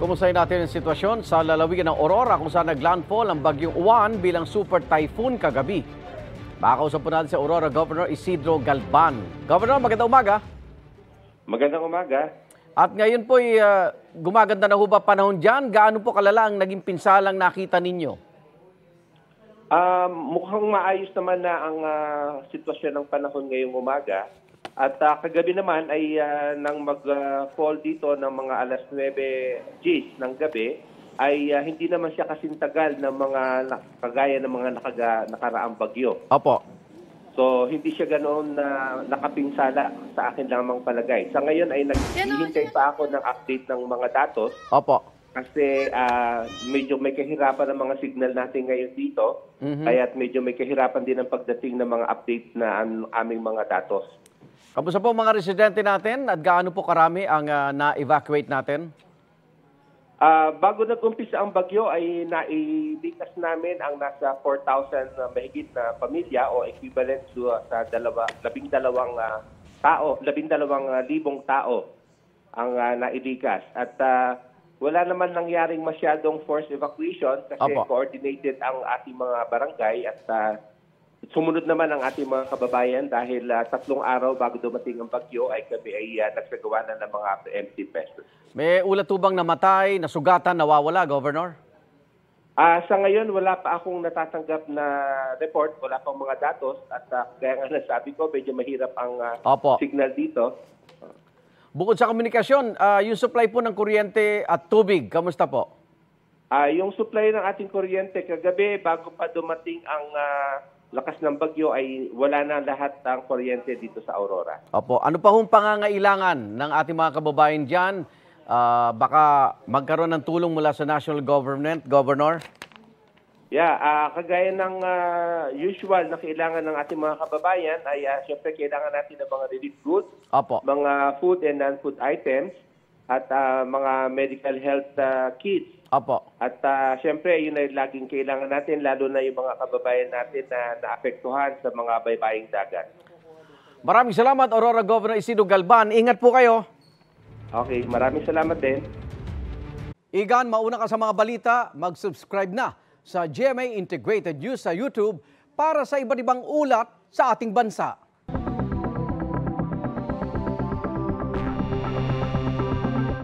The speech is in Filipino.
Kumustahin natin ang sitwasyon sa lalawigan ng Aurora kung saan naglandfall ang bagyong Uwan bilang super typhoon kagabi. Makakausap po natin si Aurora Governor Isidro Galban. Governor, magandang umaga. Magandang umaga. At ngayon po gumaganda na ho ba panahon dyan? Gaano po kalala ang naging pinsalang nakita ninyo? Mukhang maayos naman na ang sitwasyon ng panahon ngayong umaga. At kagabi naman ay nang mag-fall dito ng mga alas 9 Gs ng gabi, ay hindi naman siya kasintagal ng mga kagaya ng mga nakaraang bagyo. Opo. So hindi siya ganoon na nakapinsala sa akin lamang palagay. Sa ngayon ay naghihintay pa ako ng update ng mga datos. Opo. Kasi medyo may kahirapan ng mga signal natin ngayon dito. Kaya't medyo may kahirapan din ang pagdating ng mga update na aming mga datos. Kamusta po mga residente natin at gaano po karami ang na-evacuate natin? Bago nag-umpisa ang bagyo ay nailikas namin ang nasa 4,000 mahigit na pamilya o equivalent to sa 12,000 tao ang nailikas. At wala naman nangyaring masyadong forced evacuation kasi coordinated ang ating mga barangay at sumunod naman ang ating mga kababayan dahil 3 araw bago dumating ang bagyo ay kami ay nagsagawa na ng mga preemptive measures. May ulat po bang namatay, nasugatan, nawawala, Governor? Sa ngayon, wala pa akong natatanggap na report, wala pang mga datos at kaya nga nasabi ko, medyo mahirap ang signal dito. Bukod sa komunikasyon, yung supply po ng kuryente at tubig, kamusta po? Yung supply ng ating kuryente kagabi, bago pa dumating ang lakas ng bagyo ay wala na lahat ng kuryente dito sa Aurora. Opo. Ano pa hong pangangailangan ng ating mga kababayan dyan? Baka magkaroon ng tulong mula sa national government, Governor? Yeah, kagaya ng usual na kailangan ng ating mga kababayan ay siyempre kailangan natin ng mga relief goods, mga food and non-food items, at mga medical health kits. At siyempre, yun ay laging kailangan natin, lalo na yung mga kababayan natin na naapektuhan sa mga baybaying dagat. Maraming salamat, Aurora Governor Isidro Galban. Ingat po kayo. Okay, maraming salamat din. Igan, mauna ka sa mga balita, mag-subscribe na sa GMA Integrated News sa YouTube para sa iba't ibang ulat sa ating bansa.